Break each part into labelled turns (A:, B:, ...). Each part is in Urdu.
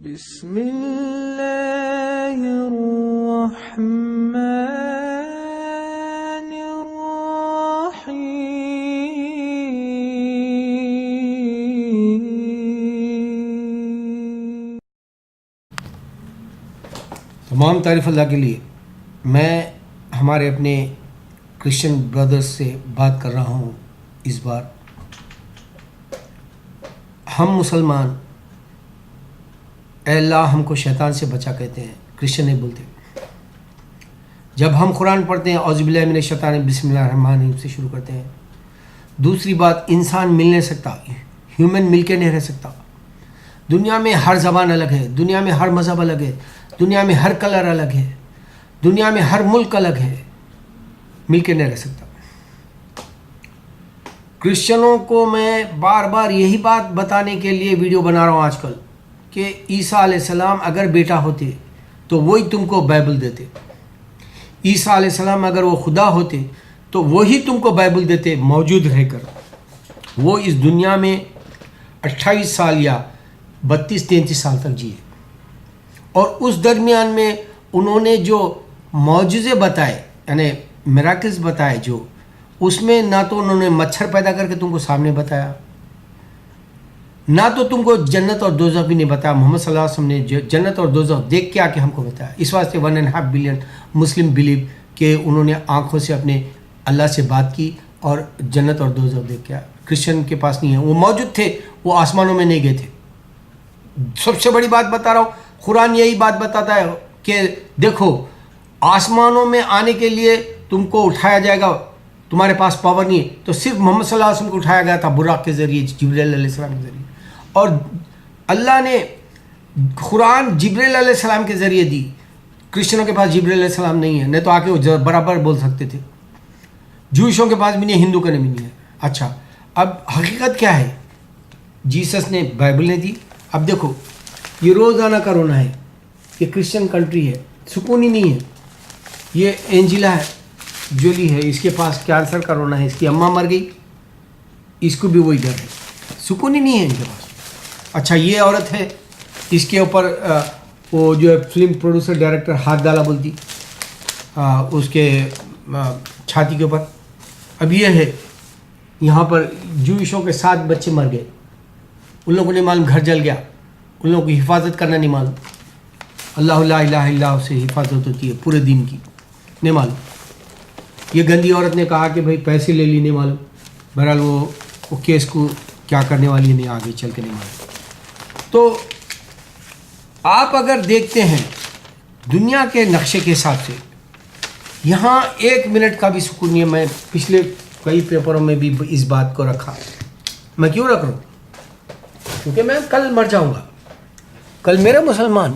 A: بسم اللہ الرحمن الرحیم۔
B: تمام تعریف اللہ کے لیے۔ میں ہمارے اپنے کرسچن برادرز سے بات کر رہا ہوں اس بار۔ ہم مسلمان اے اللہ ہم کو شیطان سے بچا کہتے ہیں، کرسچن نہیں بولتے۔ جب ہم قرآن پڑھتے ہیں اعوذ باللہ من الشیطان بسم اللہ الرحمن الرحیم سے شروع کرتے ہیں۔ دوسری بات، انسان مل نہیں سکتا، ہیومن مل کے نہیں رہ سکتا۔ دنیا میں ہر زبان الگ ہے، دنیا میں ہر مذہب الگ ہے، دنیا میں ہر کلر الگ ہے، دنیا میں ہر ملک الگ ہے، مل کے نہیں رہ سکتا۔ کرسچنوں کو میں بار بار یہی بات بتانے کے لیے ویڈیو بنا رہا ہوں آج کل کہ عیسیٰ علیہ السلام اگر بیٹا ہوتے تو وہی تم کو بائبل دیتے۔ عیسیٰ علیہ السلام اگر وہ خدا ہوتے تو وہی تم کو بائبل دیتے موجود رہ کر۔ وہ اس دنیا میں 28 سال یا 32-33 سال تک جیے، اور اس درمیان میں انہوں نے جو معجزے بتائے، یعنی میراکلز بتائے، جو اس میں نہ تو انہوں نے مچھر پیدا کر کے تم کو سامنے بتایا، نہ تو تم کو جنت اور دوزخ بھی نہیں بتایا۔ محمد صلی اللہ علیہ وسلم نے جنت اور دوزخ دیکھ کے آ کے ہم کو بتایا۔ اس واسطے 1.5 بلین مسلم بلیو کہ انہوں نے آنکھوں سے اپنے اللہ سے بات کی اور جنت اور دوزخ دیکھ کے آیا۔ کرسچن کے پاس نہیں ہے، وہ موجود تھے، وہ آسمانوں میں نہیں گئے تھے۔ سب سے بڑی بات بتا رہا ہوں، قرآن یہی بات بتاتا ہے کہ دیکھو آسمانوں میں آنے کے لیے تم کو اٹھایا جائے گا، تمہارے پاس پاور نہیں ہے، تو صرف محمد صلی اللہ علیہ وسلم کو اٹھایا گیا تھا براق کے ذریعے، جبرائیل علیہ السلام کے ذریعے، اور اللہ نے قرآن جبرائیل علیہ السلام کے ذریعے دی۔ کرسچنوں کے پاس جبرائیل علیہ السلام نہیں ہے، نہیں تو آ کے وہ برابر بول سکتے تھے۔ جوئشوں کے پاس بھی نہیں، ہندو کا بھی نہیں ہے۔ اچھا، اب حقیقت کیا ہے؟ جیسس نے بائبل نے دی۔ اب دیکھو یہ روزانہ کا رونا ہے، یہ کرسچن کنٹری ہے، سکون ہی نہیں ہے۔ یہ اینجلا ہے، جولی ہے، اس کے پاس کینسر کا رونا ہے، اس کی اماں مر گئی، اس کو بھی وہی ڈر ہے، سکون ہی نہیں ہے ان کے پاس۔ اچھا، یہ عورت ہے، اس کے اوپر وہ جو ہے فلم پروڈیوسر ڈائریکٹر ہاتھ ڈالا بولتی اس کے چھاتی کے اوپر۔ اب یہ ہے، یہاں پر جوئشوں کے 7 بچے مر گئے، ان لوگوں کو نہیں معلوم، گھر جل گیا، ان لوگوں کی حفاظت کرنا نہیں معلوم۔ اللہ لا الہ الا اللہ سے حفاظت ہوتی ہے پورے دن کی، نہیں معلوم۔ یہ گندی عورت نے کہا کہ بھائی پیسے لے لی، نہیں معلوم۔ بہرحال وہ کیس کو کیا کرنے والی ہے، نہیں آگے چل کے نہیں معلوم۔ تو آپ اگر دیکھتے ہیں دنیا کے نقشے کے حساب سے، یہاں 1 منٹ کا بھی سکون نہیں ہے۔ میں پچھلے کئی پیپروں میں بھی اس بات کو رکھا۔ میں کیوں رکھ رہا ہوں؟ کیونکہ میں کل مر جاؤں گا۔ کل میرے مسلمان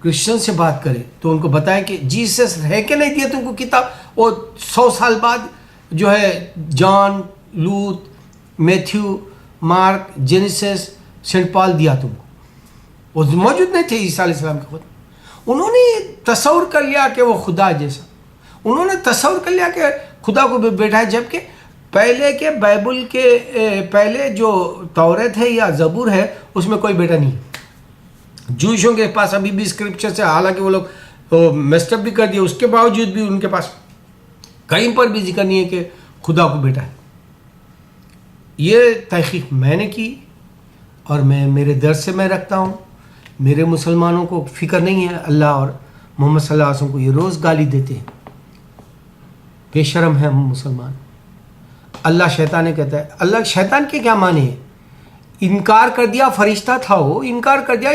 B: کرسچن سے بات کرے تو ان کو بتائے کہ جیسس ہے کہ نہیں دیا تم کو کتاب، وہ 100 سال بعد جو ہے جان، لوت، میتھیو، مارک، جینیسس، سینٹ پال دیا تم کو، وہ موجود نہیں تھے عیسیٰ علیہ السلام کے خود۔ انہوں نے تصور کر لیا کہ وہ خدا جیسا، انہوں نے تصور کر لیا کہ خدا کو بیٹا ہے، جبکہ پہلے کے بائبل کے پہلے جو توریت ہے یا زبور ہے اس میں کوئی بیٹا نہیں ہے۔ جوئشوں کے پاس ابھی بھی اسکرپچر سے، حالانکہ وہ لوگ میسٹ اپ بھی کر دیا، اس کے باوجود بھی ان کے پاس کہیں پر بھی ذکر نہیں ہے کہ خدا کو بیٹا ہے۔ یہ تحقیق میں نے کی اور میں میرے درد سے میں رکھتا ہوں۔ میرے مسلمانوں کو فکر نہیں ہے، اللہ اور محمد صلی اللہ علیہ وسلم کو یہ روز گالی دیتے ہیں، بے شرم ہے ہم مسلمان۔ اللہ شیطان نے کہتا ہے، اللہ شیطان کے کیا معنی ہے؟ انکار کر دیا، فرشتہ تھا وہ، انکار کر دیا،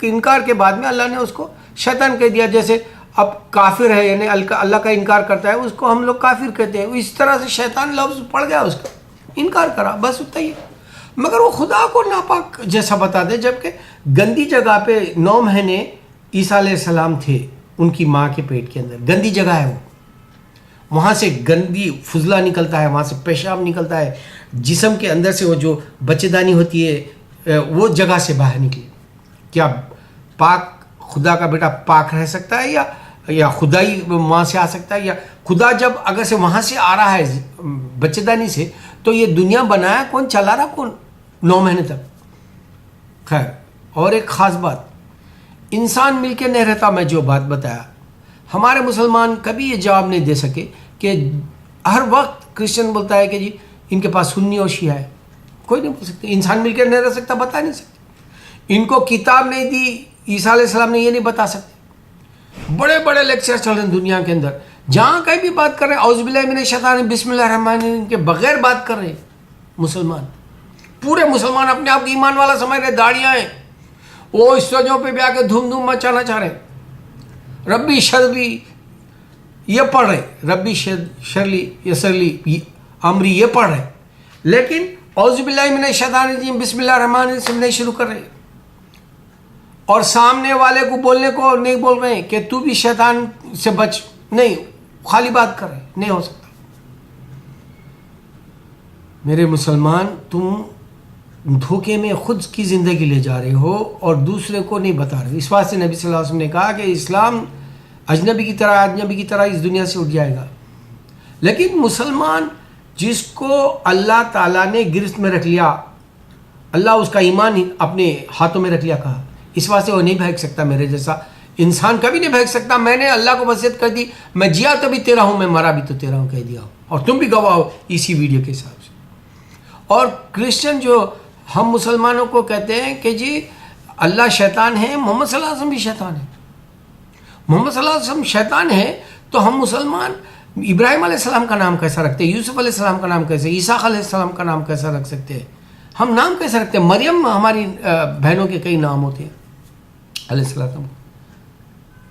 B: انکار کے بعد میں اللہ نے اس کو شیطان کہہ دیا۔ جیسے اب کافر ہے، یعنی اللہ کا انکار کرتا ہے، اس کو ہم لوگ کافر کہتے ہیں، اس طرح سے شیطان لفظ پڑ گیا، اس کا انکار کرا، بس اتنا ہی ہے۔ مگر وہ خدا کو ناپاک جیسا بتا دے، جبکہ گندی جگہ پہ 9 مہینے عیسیٰ علیہ السلام تھے ان کی ماں کے پیٹ کے اندر، گندی جگہ ہے وہ، وہاں سے گندی فضلہ نکلتا ہے، وہاں سے پیشاب نکلتا ہے، جسم کے اندر سے وہ جو بچے دانی ہوتی ہے وہ جگہ سے باہر نکلی۔ کیا پاک خدا کا بیٹا پاک رہ سکتا ہے یا خدا ہی وہاں سے آ سکتا ہے؟ یا خدا جب اگر سے وہاں سے آ رہا ہے بچے دانی سے، تو یہ دنیا بنایا کون، چلا رہا کون 9 مہینے تک؟ خیر، اور ایک خاص بات، انسان مل کے نہیں رہتا. میں جو بات بتایا، ہمارے مسلمان کبھی یہ جواب نہیں دے سکے کہ ہر وقت کرسچن بولتا ہے کہ جی ان کے پاس سنی اور شیعہ ہے. کوئی نہیں بول سکتے. انسان مل کے نہیں رہ سکتا، بتا نہیں سکتے. ان کو کتاب نہیں دی عیسیٰ علیہ السلام نے، یہ نہیں بتا سکتے. بڑے بڑے لیکچر چل رہے ہیں دنیا کے اندر، جہاں کہیں بھی بات کر رہے ہیں اعوذ باللہ من الشیطان بسم اللہ الرحمن الرحیم کے بغیر بات کر رہے ہیں. مسلمان، پورے مسلمان اپنے آپ کو ایمان والا سمجھ رہے، داڑیاں ہیں، وہ اسٹیجوں پہ بھی آ کے دھوم دھوم مچانا چاہ رہے ہیں. ربی شربی یہ پڑھ رہے، ربی شرلی یسرلی امری یہ پڑھ رہے، لیکن اعوذ باللہ من الشیطان الرجیم بسم اللہ الرحمن الرحیم سے نہیں شروع کر رہے. اور سامنے والے کو بولنے کو نہیں بول رہے ہیں کہ تو بھی شیطان سے بچ، نہیں، خالی بات کر رہے. نہیں ہو سکتا. میرے مسلمان، تم دھوکے میں خود کی زندگی لے جا رہے ہو اور دوسرے کو نہیں بتا رہے. اس بات سے نبی صلی اللہ علیہ وسلم نے کہا کہ اسلام اجنبی کی طرح اس دنیا سے اٹھ جائے گا. لیکن مسلمان جس کو اللہ تعالیٰ نے گرفت میں رکھ لیا، اللہ اس کا ایمان اپنے ہاتھوں میں رکھ لیا، کہا اس واسطے وہ نہیں بھاگ سکتا. میرے جیسا انسان کبھی نہیں بھاگ سکتا. میں نے اللہ کو وصیت کر دی، میں جیا تو بھی تیرا ہوں، میں مرا بھی تو تیرا ہوں، کہہ دیا ہوں. اور تم بھی گواہ ہو اسی ویڈیو کے حساب سے. اور کرسچن جو ہم مسلمانوں کو کہتے ہیں کہ جی اللہ شیطان ہے، محمد صلی اللہ علیہ وسلم بھی شیطان ہے. محمد صلی اللہ علیہ وسلم شیطان ہے تو ہم مسلمان ابراہیم علیہ السلام کا نام کیسا رکھتے ہیں، یوسف علیہ السلام کا نام کیسے، عیسیٰ علیہ السلام کا نام کیسا رکھ سکتے ہیں؟ ہم نام کیسے رکھتے ہیں؟ مریم ہماری بہنوں کے کئی نام ہوتے ہیں علیہ السلام.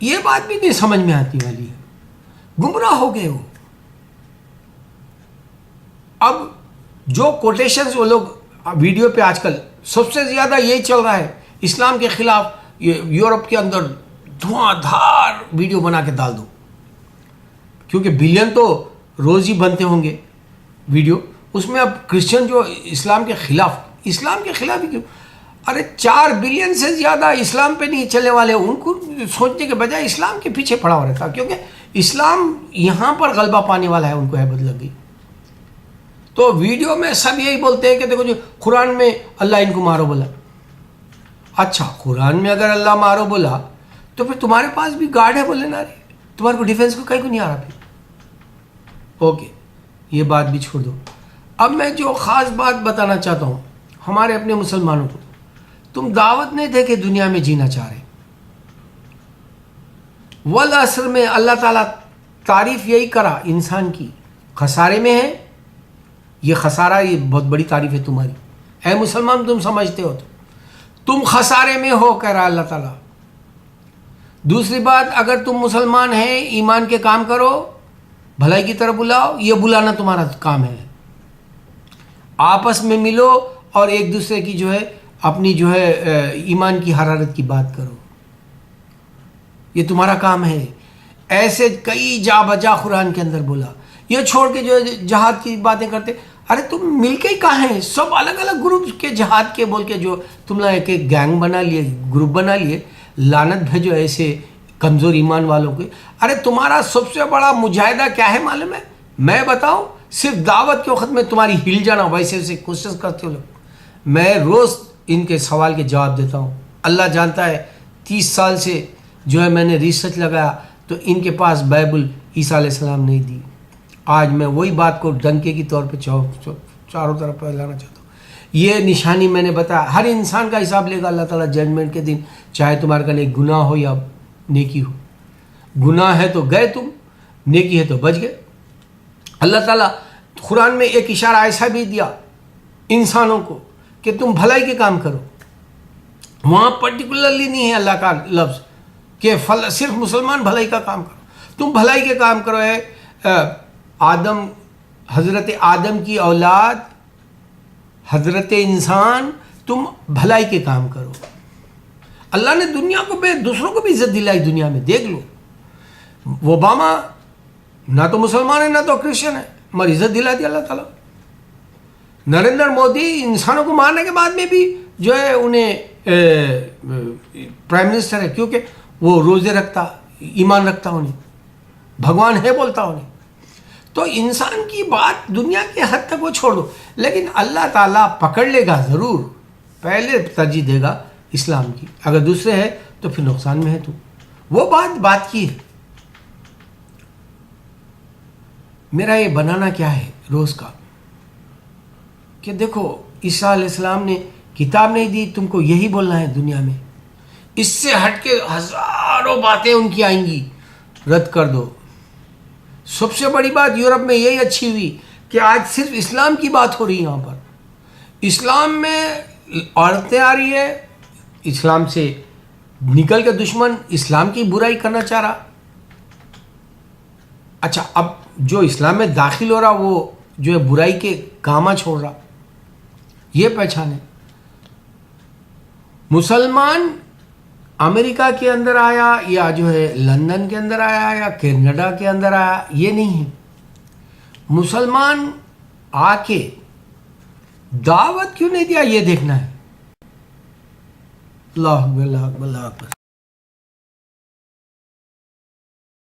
B: یہ بات بھی نہیں سمجھ میں آتی والی ہے. گمراہ ہو گئے ہو. اب جو کوٹیشنز وہ لوگ ویڈیو پہ آج کل سب سے زیادہ یہی چل رہا ہے، اسلام کے خلاف یورپ کے اندر دھواں دھار ویڈیو بنا کے ڈال دو، کیونکہ بلین تو روز ہی بنتے ہوں گے ویڈیو. اس میں اب کرسچن جو اسلام کے خلاف ہی کیوں؟ ارے 4 بلین سے زیادہ اسلام پہ نہیں چلنے والے، ان کو سوچنے کے بجائے اسلام کے پیچھے پڑا ہو رہتا، کیونکہ اسلام یہاں پر غلبہ پانے والا ہے. ان کو ہیبت لگ گئی. تو ویڈیو میں سب یہی بولتے ہیں کہ دیکھو جو قرآن میں اللہ ان کو مارو بولا. اچھا، قرآن میں اگر اللہ مارو بولا تو پھر تمہارے پاس بھی گارڈ ہے بولے نہ رہے، تمہارے کو ڈیفینس کو کہیں کو نہیں آ رہا پھر. اوکے، یہ بات بھی چھوڑ دو. اب میں جو خاص بات بتانا چاہتا ہوں ہمارے اپنے مسلمانوں کو، تم دعوت نہیں دے کے دنیا میں جینا چاہ رہے. والعصر میں اللہ تعالیٰ تعریف یہی کرا انسان کی، خسارے میں ہے. یہ خسارہ، یہ بہت بڑی تعریف ہے تمہاری. اے مسلمان، تم سمجھتے ہو تو تم خسارے میں ہو، کہہ رہا اللہ تعالیٰ. دوسری بات، اگر تم مسلمان ہیں ایمان کے کام کرو، بھلائی کی طرف بلاؤ، یہ بلانا تمہارا کام ہے. آپس میں ملو اور ایک دوسرے کی جو ہے اپنی جو ہے ایمان کی حرارت کی بات کرو، یہ تمہارا کام ہے. ایسے کئی جا بجا قرآن کے اندر بولا. یہ چھوڑ کے جو جہاد کی باتیں کرتے، ارے تم مل کے ہی کہاں ہیں؟ سب الگ الگ گروپ کے جہاد کے بول کے جو تم نے ایک گینگ بنا لیے، گروپ بنا لیے. لعنت بھیجو ایسے کمزور ایمان والوں کے. ارے تمہارا سب سے بڑا مجاہدہ کیا ہے معلوم ہے؟ میں بتاؤں، صرف دعوت کے وقت میں تمہاری ہل جانا. ویسے کوشش کرتے ہو لوگ. میں روز ان کے سوال کے جواب دیتا ہوں. اللہ جانتا ہے 30 سال سے جو ہے میں نے ریسرچ لگایا تو ان کے پاس بائبل عیسیٰ علیہ السلام نہیں دی. آج میں وہی بات کو ڈنکے کی طور پہ چاروں طرف پھیلانا چاہتا ہوں. یہ نشانی میں نے بتایا، ہر انسان کا حساب لے گا اللہ تعالیٰ ججمنٹ کے دن، چاہے تمہارے کا نیک گناہ ہو یا نیکی ہو. گناہ ہے تو گئے تم، نیکی ہے تو بچ گئے. اللہ تعالیٰ قرآن میں ایک اشارہ ایسا بھی دیا انسانوں کو کہ تم بھلائی کے کام کرو. وہاں پرٹیکولرلی نہیں ہے اللہ کا لفظ کہ صرف مسلمان بھلائی کا کام کرو. تم بھلائی کے کام کرو. حضرت آدم کی اولاد، حضرت انسان، تم بھلائی کے کام کرو. اللہ نے دنیا کو دوسروں کو بھی عزت دلائی. دنیا میں دیکھ لو، اوباما نہ تو مسلمان ہے نہ تو کرسچن ہے، مگر عزت دلا دی اللہ تعالیٰ. نریندر مودی انسانوں کو مارنے کے بعد میں بھی جو ہے انہیں پرائم منسٹر ہے، کیونکہ وہ روزے رکھتا، ایمان رکھتا، انہیں بھگوان ہے بولتا انہیں. تو انسان کی بات دنیا کے حد تک وہ چھوڑ دو، لیکن اللہ تعالیٰ پکڑ لے گا ضرور. پہلے ترجیح دے گا اسلام کی. اگر دوسرے ہے تو پھر نقصان میں ہے تو. وہ بات کی ہے. میرا یہ بنانا کیا ہے روز کا کہ دیکھو عیسیٰ علیہ السلام نے کتاب نہیں دی, تم کو یہی بولنا ہے دنیا میں. اس سے ہٹ کے ہزاروں باتیں ان کی آئیں گی, رد کر دو. سب سے بڑی بات یورپ میں یہی اچھی ہوئی کہ آج صرف اسلام کی بات ہو رہی ہے. یہاں پر اسلام میں عورتیں آ رہی ہے, اسلام سے نکل کے دشمن اسلام کی برائی کرنا چاہ رہا. اچھا, اب جو اسلام میں داخل ہو رہا وہ جو ہے برائی کے کامہ چھوڑ رہا. یہ پہچانے. مسلمان امریکہ کے اندر آیا یا جو ہے لندن کے اندر آیا یا کینیڈا کے اندر آیا, یہ نہیں ہے. مسلمان آ کے دعوت کیوں نہیں دیا, یہ دیکھنا ہے. اللہ اکبر, اللہ اکبر, اللہ اکبر.